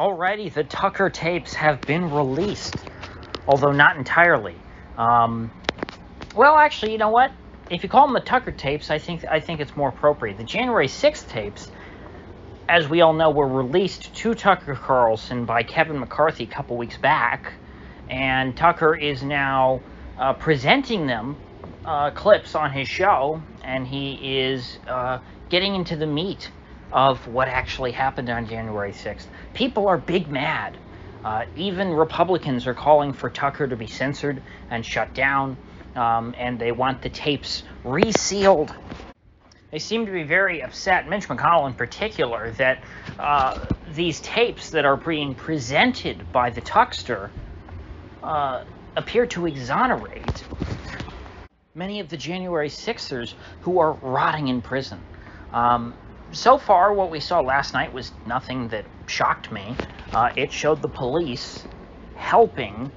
Alrighty, the Tucker tapes have been released, although not entirely. Well, actually, you know what? If you call them the Tucker tapes, I think it's more appropriate. The January 6th tapes, as we all know, were released to Tucker Carlson by Kevin McCarthy a couple weeks back, and Tucker is now presenting them clips on his show, and he is getting into the meat of what actually happened on January 6th. People are big mad. Even Republicans are calling for Tucker to be censored and shut down, and they want the tapes resealed. They seem to be very upset, Mitch McConnell in particular, that these tapes that are being presented by the Tuckster appear to exonerate many of the January 6ers who are rotting in prison. So far, what we saw last night was nothing that shocked me. It showed the police helping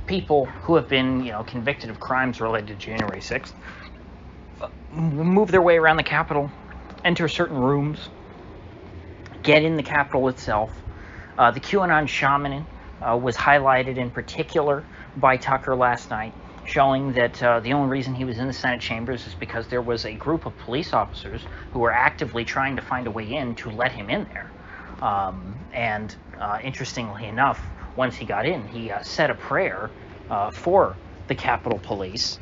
people who have been, convicted of crimes related to January 6th move their way around the Capitol, enter certain rooms, get in the Capitol itself. The QAnon shaman was highlighted in particular by Tucker last night, showing that the only reason he was in the Senate chambers is because there was a group of police officers who were actively trying to find a way in to let him in there. And interestingly enough, once he got in, he said a prayer for the Capitol Police.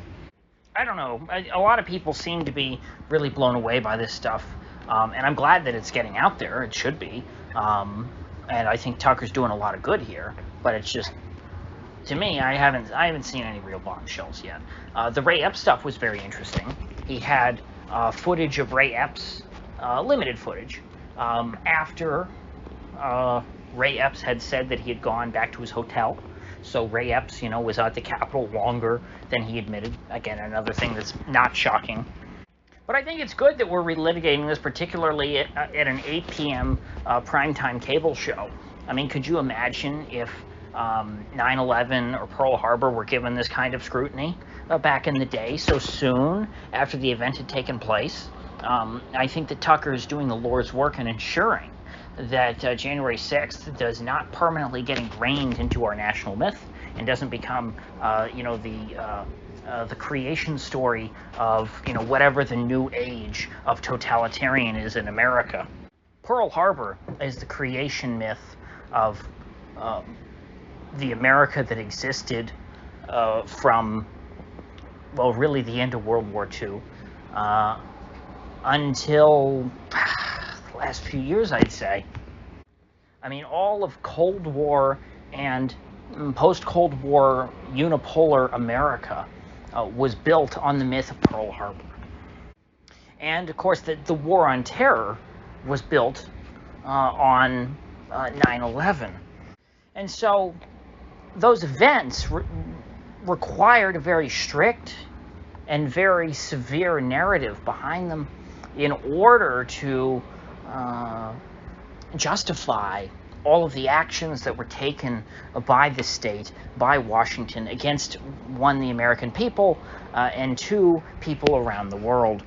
I don't know. A lot of people seem to be really blown away by this stuff, and I'm glad that it's getting out there. It should be. And I think Tucker's doing a lot of good here, but it's just, to me, I haven't seen any real bombshells yet. The Ray Epps stuff was very interesting. He had footage of Ray Epps, limited footage, after Ray Epps had said that he had gone back to his hotel. So Ray Epps, was at the Capitol longer than he admitted. Again, another thing that's not shocking. But I think it's good that we're relitigating this, particularly at an 8 p.m. primetime cable show. I mean, could you imagine if 9/11 or Pearl Harbor were given this kind of scrutiny back in the day, so soon after the event had taken place? I think that Tucker is doing the Lord's work in ensuring that January 6th does not permanently get ingrained into our national myth and doesn't become, the creation story of, whatever the new age of totalitarian is in America. Pearl Harbor is the creation myth of the America that existed from, well, really the end of World War II until the last few years, I'd say. I mean, all of Cold War and post-Cold War unipolar America was built on the myth of Pearl Harbor. And, of course, the war on terror was built on 9/11. And so those events required a very strict and very severe narrative behind them in order to justify all of the actions that were taken by the state, by Washington, against, one, the American people, and two, people around the world.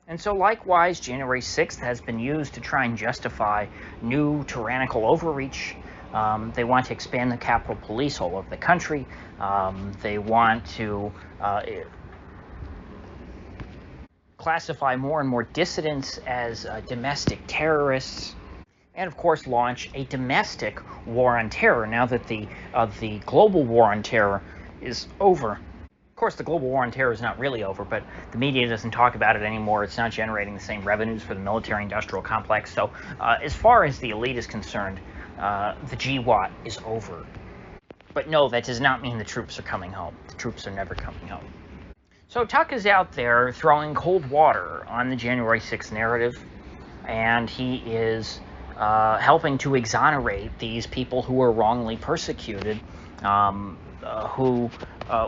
And so likewise, January 6th has been used to try and justify new tyrannical overreach. They want to expand the Capitol Police all over the country. They want to classify more and more dissidents as domestic terrorists, and of course launch a domestic war on terror now that the global war on terror is over. Of course, the global war on terror is not really over, but the media doesn't talk about it anymore. It's not generating the same revenues for the military-industrial complex. So as far as the elite is concerned, the GWAT is over. But no, that does not mean the troops are coming home. The troops are never coming home. So Tuck is out there throwing cold water on the January 6th narrative, and he is helping to exonerate these people who were wrongly persecuted, who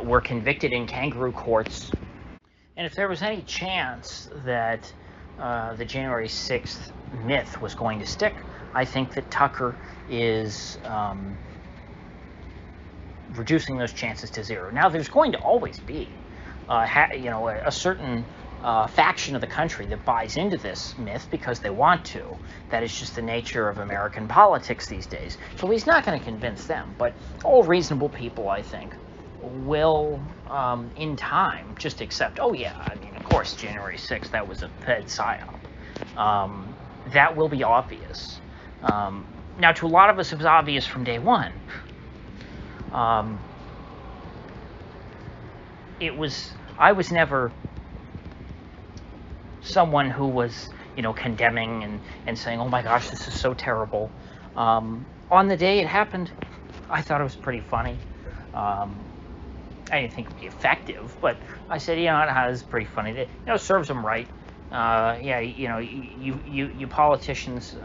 were convicted in kangaroo courts. And if there was any chance that the January 6th myth was going to stick, I think that Tucker is reducing those chances to zero. Now, there's going to always be a certain faction of the country that buys into this myth because they want to. That is just the nature of American politics these days. So he's not going to convince them. But all reasonable people, I think, will, in time, just accept, oh yeah, I mean, of course, January 6th, that was a Fed psyop. That will be obvious. Now, to a lot of us, it was obvious from day one. I was never someone who was, condemning and saying, oh my gosh, this is so terrible. On the day it happened, I thought it was pretty funny. I didn't think it would be effective, but I said, it was pretty funny. It serves them right. You politicians,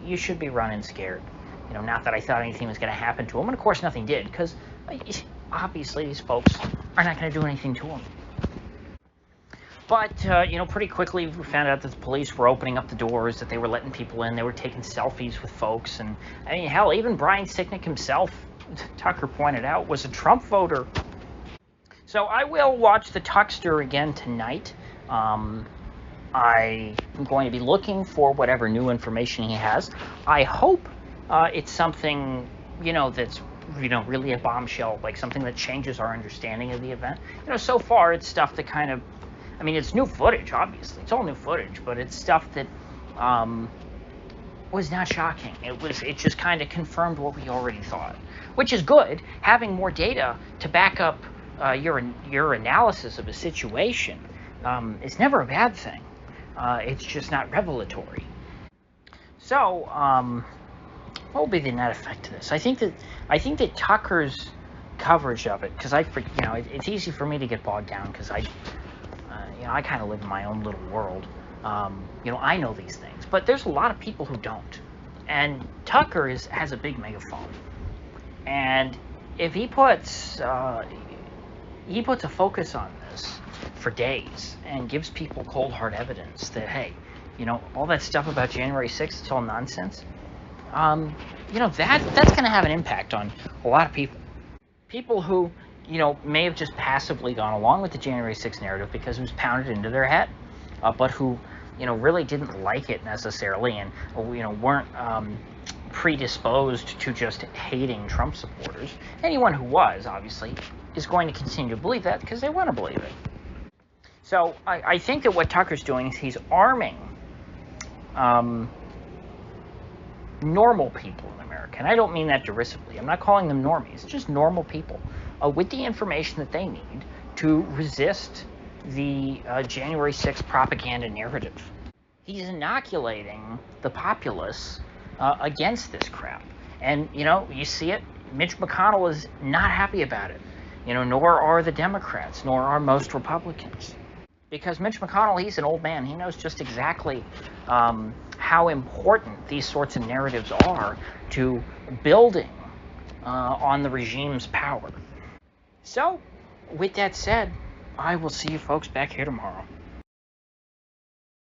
you should be running scared. Not that I thought anything was going to happen to them, and of course nothing did, because obviously these folks are not going to do anything to them. But, pretty quickly we found out that the police were opening up the doors, that they were letting people in, they were taking selfies with folks, and, hell, even Brian Sicknick himself, Tucker pointed out, was a Trump voter. So I will watch the Tuckster again tonight. I'm going to be looking for whatever new information he has. I hope it's something, that's, really a bombshell, like something that changes our understanding of the event. So far it's stuff that kind of, it's new footage, obviously. It's all new footage, but it's stuff that was not shocking. It just kind of confirmed what we already thought, which is good. Having more data to back up your analysis of a situation is never a bad thing. It's just not revelatory. So, what will be the net effect of this? I think that Tucker's coverage of it, because it's easy for me to get bogged down because I kind of live in my own little world. I know these things, but there's a lot of people who don't. And Tucker has a big megaphone, and if he puts a focus on this for days and gives people cold hard evidence that, hey, all that stuff about January 6th, it's all nonsense. That's going to have an impact on a lot of people. People who, may have just passively gone along with the January 6th narrative because it was pounded into their head, but who, really didn't like it necessarily and, weren't predisposed to just hating Trump supporters. Anyone who was, obviously, is going to continue to believe that because they want to believe it. So I think that what Tucker's doing is he's arming normal people in America. And I don't mean that derisively. I'm not calling them normies. It's just normal people with the information that they need to resist the January 6th propaganda narrative. He's inoculating the populace against this crap. And, you see it. Mitch McConnell is not happy about it. Nor are the Democrats, nor are most Republicans. Because Mitch McConnell, he's an old man. He knows just exactly how important these sorts of narratives are to building on the regime's power. So, with that said, I will see you folks back here tomorrow.